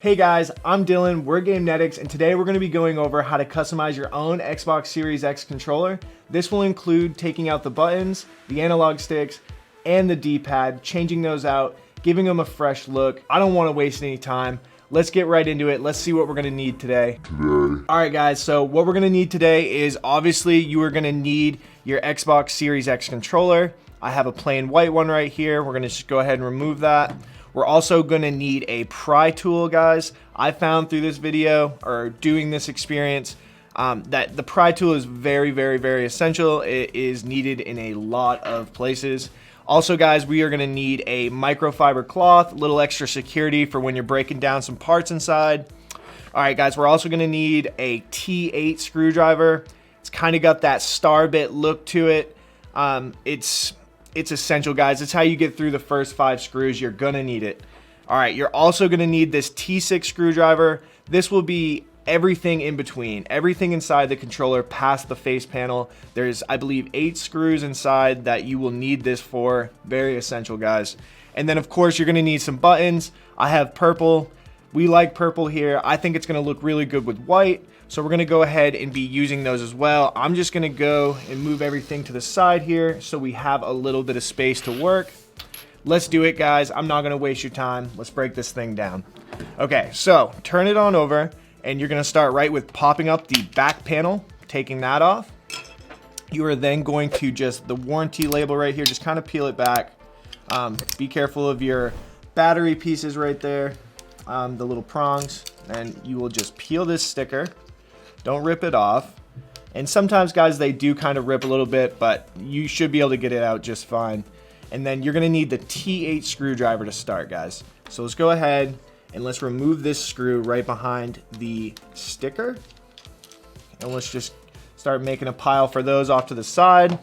Hey guys, I'm Dylan, we're Gamenetics, and today we're going to be going over how to customize your own Xbox Series X controller. This will include taking out the buttons, the analog sticks, and the D-pad, changing those out, giving them a fresh look. I don't want to waste any time. Let's get right into it. Let's see what we're going to need today. Alright guys, so what we're going to need today is obviously you are going to need your Xbox Series X controller. I have a plain white one right here. We're going to just go ahead and remove that. We're also going to need a pry tool, guys. I found through this video or doing this experience that the pry tool is very, very essential. It is needed in a lot of places. Also, guys, we are going to need a microfiber cloth, a little extra security for when you're breaking down some parts inside. All right, guys, we're also going to need a T8 screwdriver. It's kind of got that star bit look to it. It's essential, guys. It's how you get through the first 5 screws. You're gonna need it. All right, you're also gonna need this T6 screwdriver. This will be everything in between, everything inside the controller past the face panel. There's, I believe, 8 screws inside that you will need this for. Very essential, guys. And then, of course, you're gonna need some buttons. I have purple. We like purple here. I think it's gonna look really good with white. So we're gonna go ahead and be using those as well. I'm just gonna go and move everything to the side here so we have a little bit of space to work. Let's do it, guys. I'm not gonna waste your time. Let's break this thing down. Okay, so turn it on over and you're gonna start right with popping up the back panel, taking that off. You are then going to just, the warranty label right here, just kind of peel it back. Be careful of your battery pieces right there, the little prongs, and you will just peel this sticker. Don't rip it off. And sometimes, guys, they do kind of rip a little bit, but you should be able to get it out just fine. And then you're going to need the T8 screwdriver to start, guys. So let's go ahead and let's remove this screw right behind the sticker. And let's just start making a pile for those off to the side.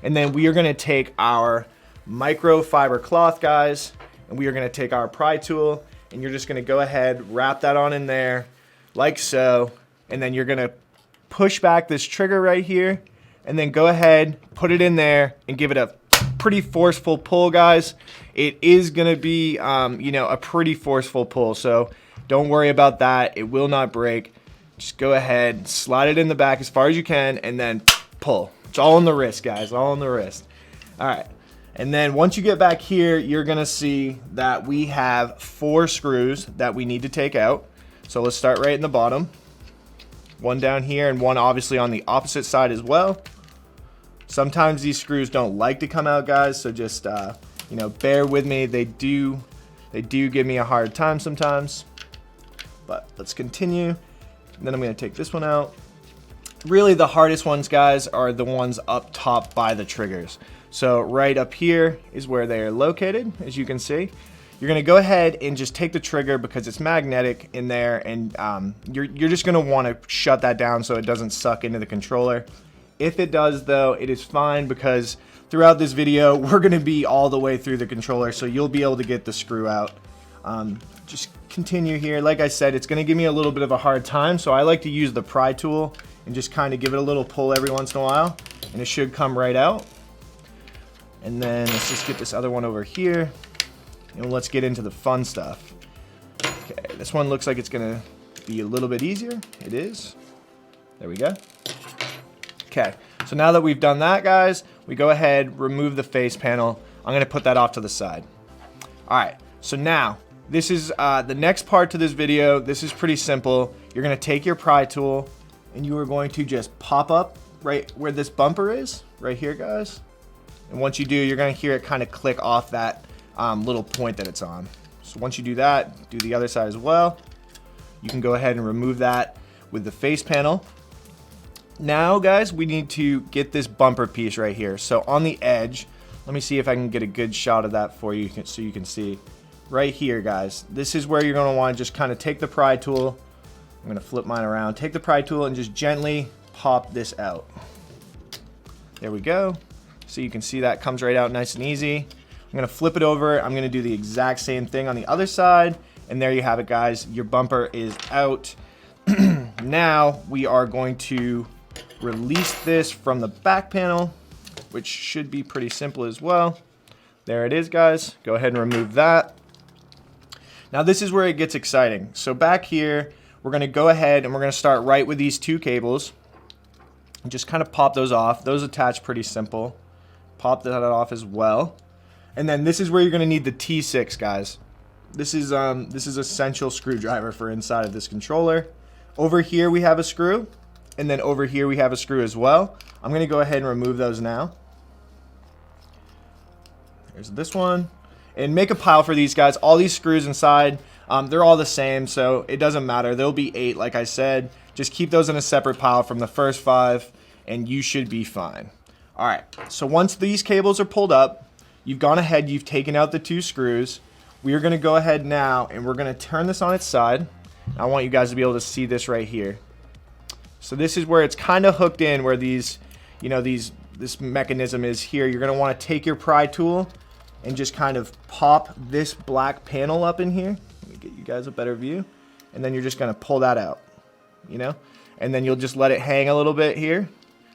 And then we are going to take our microfiber cloth, guys, and we are going to take our pry tool, and you're just going to go ahead, wrap that on in there like so. And then you're gonna push back this trigger right here and then go ahead, put it in there and give it a pretty forceful pull, guys. It is gonna be, a pretty forceful pull. So don't worry about that. It will not break. Just go ahead, slide it in the back as far as you can and then pull. It's all on the wrist, guys, all on the wrist. All right. And then once you get back here, you're gonna see that we have 4 screws that we need to take out. So let's start right in the bottom. One down here and one obviously on the opposite side as well. Sometimes these screws don't like to come out, guys, so just bear with me. They do give me a hard time sometimes. But let's continue. And then I'm going to take this one out. Really the hardest ones, guys, are the ones up top by the triggers. So right up here is where they are located, as you can see. You're going to go ahead and just take the trigger because it's magnetic in there, and you're just going to want to shut that down so it doesn't suck into the controller. If it does, though, it is fine because throughout this video, we're going to be all the way through the controller, so you'll be able to get the screw out. Just continue here. Like I said, it's going to give me a little bit of a hard time, so I like to use the pry tool and just kind of give it a little pull every once in a while, and it should come right out. And then let's just get this other one over here. And let's get into the fun stuff. Okay, this one looks like it's gonna be a little bit easier. It is. There we go. Okay, so now that we've done that, guys, we go ahead, remove the face panel. I'm gonna put that off to the side. All right, so now, this is the next part to this video. This is pretty simple. You're gonna take your pry tool, and you are going to just pop up right where this bumper is, right here, guys. And once you do, you're gonna hear it kind of click off that little point that it's on. So once you do that, do the other side as well. You can go ahead and remove that with the face panel. Now, guys, we need to get this bumper piece right here. So on the edge, let me see if I can get a good shot of that for you so you can see. Right here, guys, this is where you're going to want to just kind of take the pry tool. I'm going to flip mine around. Take the pry tool and just gently pop this out. There we go. So you can see that comes right out nice and easy. I'm going to flip it over. I'm going to do the exact same thing on the other side. And there you have it, guys. Your bumper is out. Now we are going to release this from the back panel, which should be pretty simple as well. There it is, guys. Go ahead and remove that. Now this is where it gets exciting. So back here, we're gonna go ahead and we're gonna start right with these two cables. And just kind of pop those off. Those attach pretty simple. Pop that off as well. And then this is where you're gonna need the T6, guys. This is essential screwdriver for inside of this controller. Over here we have a screw, and then over here we have a screw as well. I'm gonna go ahead and remove those now. Here's this one. And make a pile for these guys. All these screws inside, they're all the same, so it doesn't matter. There'll be 8, like I said. Just keep those in a separate pile from the first 5, and you should be fine. All right, so once these cables are pulled up, you've gone ahead, you've taken out the 2 screws. We are gonna go ahead now, and we're gonna turn this on its side. I want you guys to be able to see this right here. So this is where it's kind of hooked in, where these, this mechanism is here. You're gonna wanna take your pry tool and just kind of pop this black panel up in here. Let me get you guys a better view. And then you're just gonna pull that out, and then you'll just let it hang a little bit here,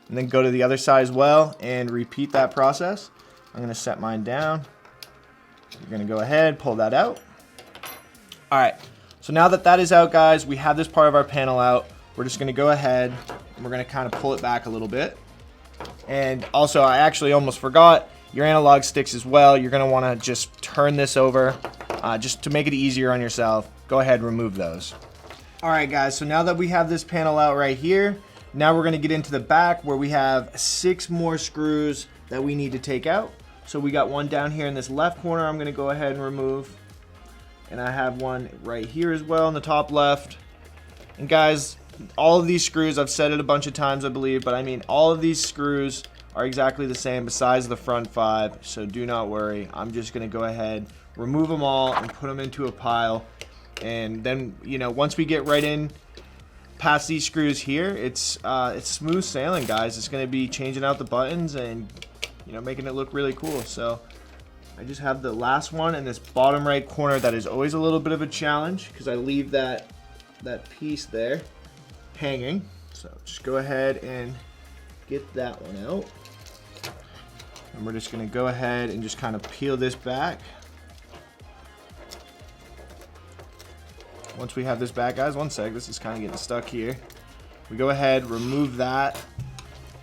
and then go to the other side as well and repeat that process. I'm gonna set mine down. You're gonna go ahead, pull that out. All right, so now that that is out, guys, we have this part of our panel out. We're just gonna go ahead and we're gonna kind of pull it back a little bit. And also, I actually almost forgot, your analog sticks as well. You're gonna wanna just turn this over just to make it easier on yourself. Go ahead, remove those. All right, guys, so now that we have this panel out right here, now we're gonna get into the back where we have 6 more screws that we need to take out. So we got one down here in this left corner I'm gonna go ahead and remove. And I have one right here as well in the top left. And guys, all of these screws, I've said it a bunch of times, I believe, but I mean, all of these screws are exactly the same besides the front 5, so do not worry. I'm just gonna go ahead, remove them all, and put them into a pile. And then, once we get right in past these screws here, it's smooth sailing, guys. It's gonna be changing out the buttons and, making it look really cool. So I just have the last one in this bottom right corner that is always a little bit of a challenge because I leave that piece there hanging. So just go ahead and get that one out. And we're just gonna go ahead and just kind of peel this back. Once we have this back, guys, one sec, this is kind of getting stuck here. We go ahead, remove that,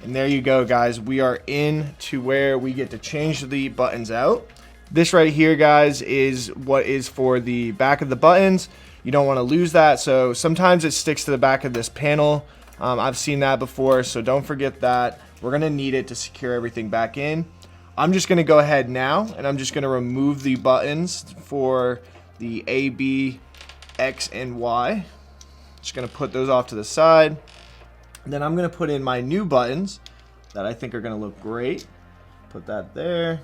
and there you go, guys. We are in to where we get to change the buttons out. This right here, guys, is what is for the back of the buttons. You don't want to lose that, so sometimes it sticks to the back of this panel. I've seen that before, so don't forget that. We're gonna need it to secure everything back in. I'm just gonna go ahead now, and I'm just gonna remove the buttons for the A, B, X, and Y. Just gonna put those off to the side. And then I'm gonna put in my new buttons that I think are gonna look great. Put that there.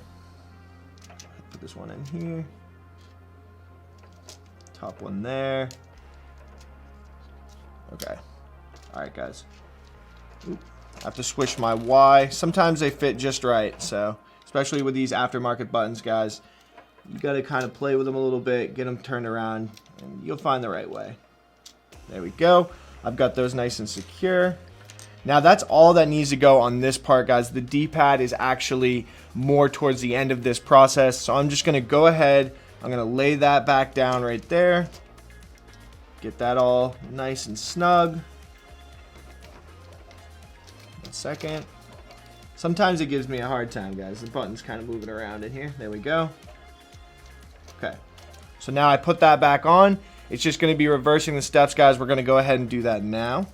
Put this one in here. Top one there. Okay. All right, guys. Oop. I have to switch my Y. Sometimes they fit just right, so especially with these aftermarket buttons, guys, you got to kind of play with them a little bit, get them turned around, and you'll find the right way. There we go. I've got those nice and secure. Now that's all that needs to go on this part, guys. The D-pad is actually more towards the end of this process, so I'm just going to go ahead. I'm going to lay that back down right there. Get that all nice and snug. 1 second. Sometimes it gives me a hard time, guys. The button's kind of moving around in here. There we go. Okay. So now I put that back on. It's just going to be reversing the steps, guys. We're going to go ahead and do that now.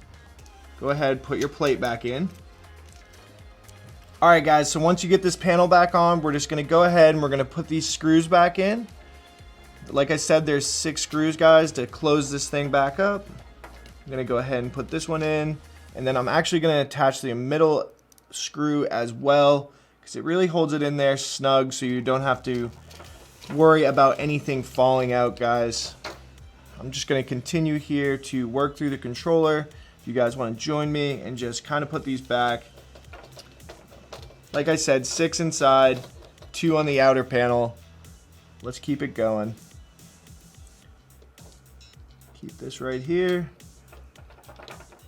Go ahead, put your plate back in. All right, guys. So once you get this panel back on, we're just going to go ahead and we're going to put these screws back in. Like I said, there's 6 screws, guys, to close this thing back up. I'm going to go ahead and put this one in. And then I'm actually going to attach the middle screw as well, because it really holds it in there snug so you don't have to worry about anything falling out, guys. I'm just going to continue here to work through the controller. If you guys want to join me and just kind of put these back. Like I said, 6 inside, 2 on the outer panel. Let's keep it going. Keep this right here.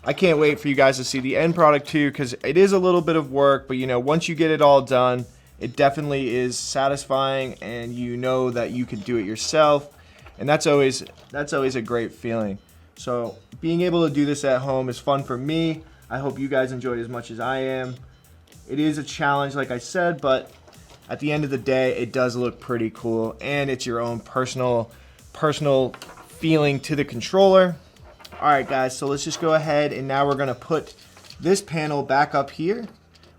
I can't wait for you guys to see the end product too, because it is a little bit of work, but once you get it all done, it definitely is satisfying, and you know that you can do it yourself. And that's always a great feeling. So being able to do this at home is fun for me. I hope you guys enjoyed as much as I am. It is a challenge, like I said, but at the end of the day, it does look pretty cool, and it's your own personal feeling to the controller. All right, guys, so let's just go ahead, and now we're gonna put this panel back up here.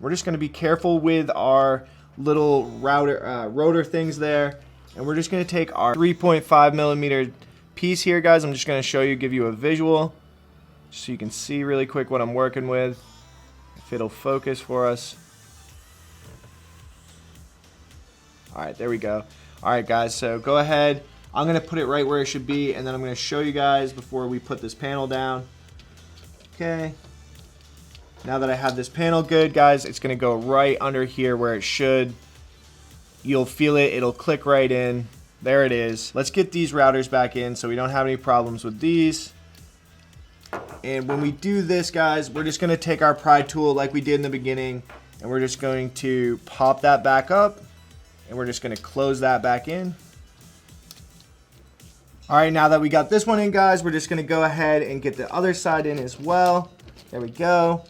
We're just gonna be careful with our little rotor things there, and we're just gonna take our 3.5 millimeter piece here, guys. I'm just gonna show you, give you a visual, just so you can see really quick what I'm working with, if it'll focus for us. All right, there we go. All right, guys, so go ahead. I'm gonna put it right where it should be, and then I'm gonna show you guys before we put this panel down. Okay. Now that I have this panel good, guys, it's gonna go right under here where it should. You'll feel it, it'll click right in. There it is. Let's get these routers back in so we don't have any problems with these. And when we do this, guys, we're just gonna take our pry tool like we did in the beginning, and we're just going to pop that back up, and we're just gonna close that back in. All right, now that we got this one in, guys, we're just gonna go ahead and get the other side in as well. There we go.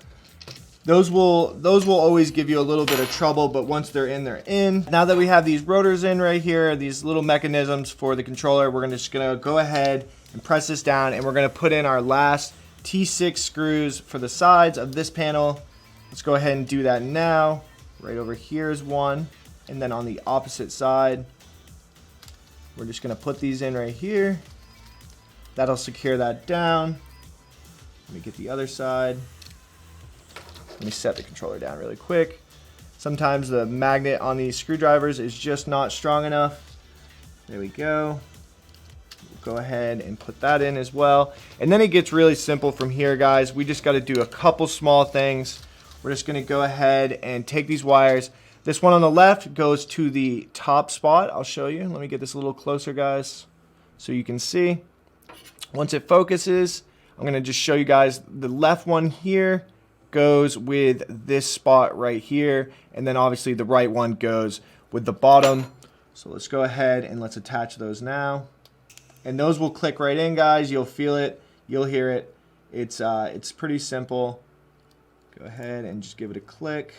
Those will always give you a little bit of trouble, but once they're in, they're in. Now that we have these rotors in right here, these little mechanisms for the controller, we're just gonna go ahead and press this down, and we're gonna put in our last T6 screws for the sides of this panel. Let's go ahead and do that now. Right over here is one, and then on the opposite side, we're just gonna put these in right here. That'll secure that down. Let me get the other side. Let me set the controller down really quick. Sometimes the magnet on these screwdrivers is just not strong enough. There we go. We'll go ahead and put that in as well. And then it gets really simple from here, guys. We just gotta do a couple small things. We're just gonna go ahead and take these wires. This one on the left goes to the top spot. I'll show you. Let me get this a little closer, guys, so you can see. Once it focuses, I'm gonna just show you guys the left one here goes with this spot right here, and then obviously the right one goes with the bottom. So let's go ahead and let's attach those now. And those will click right in, guys. You'll feel it, you'll hear it. It's pretty simple. Go ahead and just give it a click.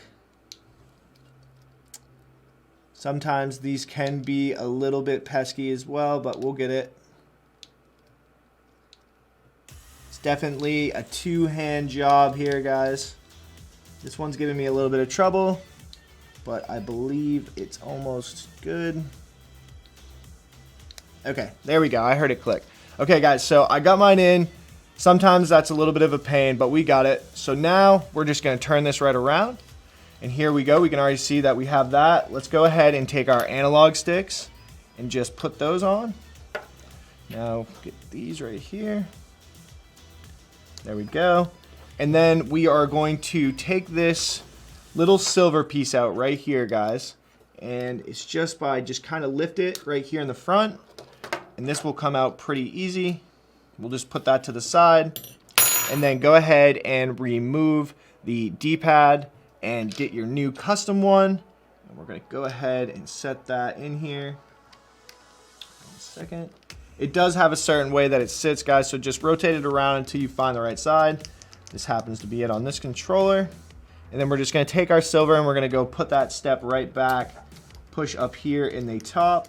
Sometimes these can be a little bit pesky as well, but we'll get it. It's definitely a two-hand job here, guys. This one's giving me a little bit of trouble, but I believe it's almost good. Okay, there we go. I heard it click. Okay, guys, so I got mine in. Sometimes that's a little bit of a pain, but we got it. So now we're just gonna turn this right around. And here we go. We can already see that we have that. Let's go ahead and take our analog sticks and just put those on. Now get these right here. There we go. And then we are going to take this little silver piece out right here, guys. And it's just by kind of lift it right here in the front. And this will come out pretty easy. We'll just put that to the side. And then go ahead and remove the D-pad and get your new custom one. And we're gonna go ahead and set that in here. 1 second. It does have a certain way that it sits, guys, so just rotate it around until you find the right side. This happens to be it on this controller. And then we're just gonna take our silver and we're gonna go put that step right back, push up here in the top,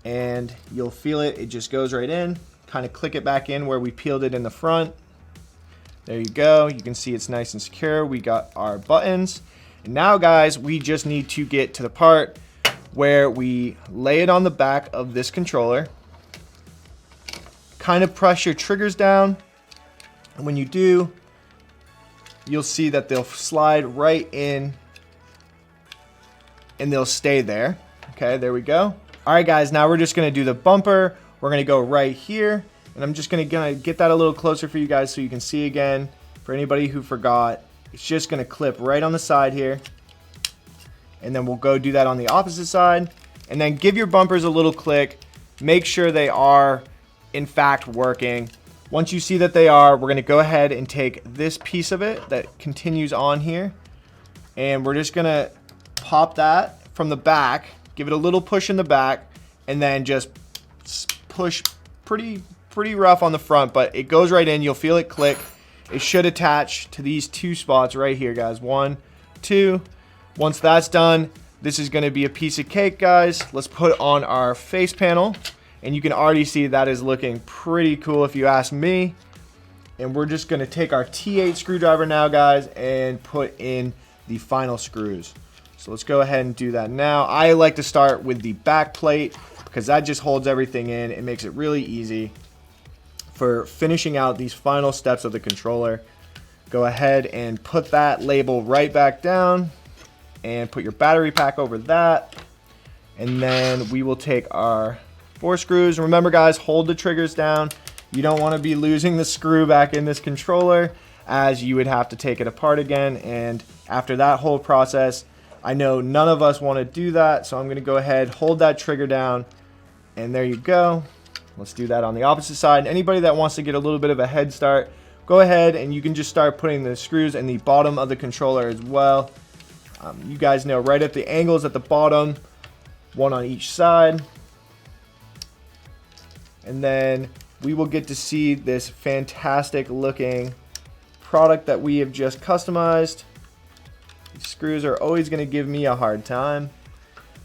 and you'll feel it, it just goes right in. Kind of click it back in where we peeled it in the front. There you go. You can see it's nice and secure. We got our buttons. And now, guys, we just need to get to the part where we lay it on the back of this controller. Kind of press your triggers down. And when you do, you'll see that they'll slide right in and they'll stay there. Okay, there we go. All right, guys, now we're just gonna do the bumper. We're gonna go right here. And I'm just gonna get that a little closer for you guys so you can see again. For anybody who forgot, it's just gonna clip right on the side here. And then we'll go do that on the opposite side. And then give your bumpers a little click. Make sure they are, in fact, working. Once you see that they are, we're gonna go ahead and take this piece of it that continues on here. And we're just gonna pop that from the back, give it a little push in the back, and then just push pretty rough on the front, but it goes right in. You'll feel it click. It should attach to these 2 spots right here, guys. 1, 2. Once that's done, this is going to be a piece of cake, guys. Let's put on our face panel, and you can already see that is looking pretty cool if you ask me. And we're just going to take our T8 screwdriver now, guys, and put in the final screws. So let's go ahead and do that now. I like to start with the back plate because that just holds everything in. It makes it really easy for finishing out these final steps of the controller. Go ahead and put that label right back down and put your battery pack over that. And then we will take our 4 screws. Remember, guys, hold the triggers down. You don't want to be losing the screw back in this controller, as you would have to take it apart again. And after that whole process, I know none of us want to do that, so I'm going to go ahead, hold that trigger down, and there you go. Let's do that on the opposite side. Anybody that wants to get a little bit of a head start, go ahead and you can just start putting the screws in the bottom of the controller as well. You guys know, right at the angles at the bottom, 1 on each side. And then we will get to see this fantastic looking product that we have just customized. These screws are always going to give me a hard time.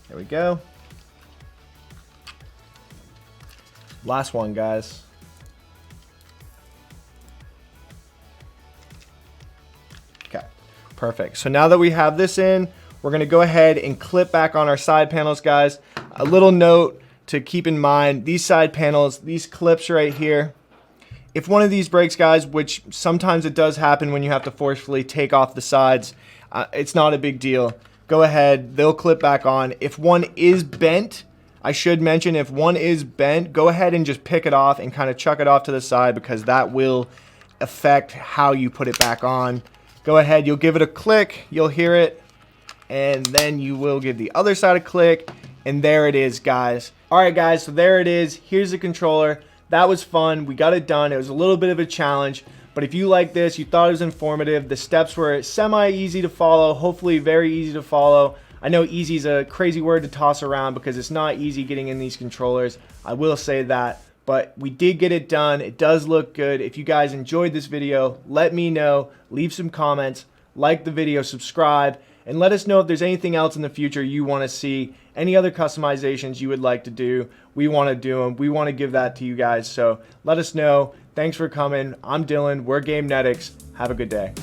There we go. Last one, guys. Okay, perfect. So now that we have this in, we're going to go ahead and clip back on our side panels, guys. A little note to keep in mind, these side panels, these clips right here, if one of these breaks, guys, which sometimes it does happen when you have to forcefully take off the sides, it's not a big deal. Go ahead, they'll clip back on. If one is bent, I should mention, if one is bent, go ahead and just pick it off and kind of chuck it off to the side, because that will affect how you put it back on. Go ahead, you'll give it a click, you'll hear it, and then you will give the other side a click, and there it is, guys. All right, guys, so there it is. Here's the controller. That was fun. We got it done. It was a little bit of a challenge, but if you like this, you thought it was informative, the steps were semi-easy to follow, hopefully very easy to follow. I know easy is a crazy word to toss around because it's not easy getting in these controllers. I will say that, but we did get it done. It does look good. If you guys enjoyed this video, let me know. Leave some comments, like the video, subscribe, and let us know if there's anything else in the future you want to see, any other customizations you would like to do. We want to do them. We want to give that to you guys. So let us know. Thanks for coming. I'm Dylan. We're Gamenetics. Have a good day.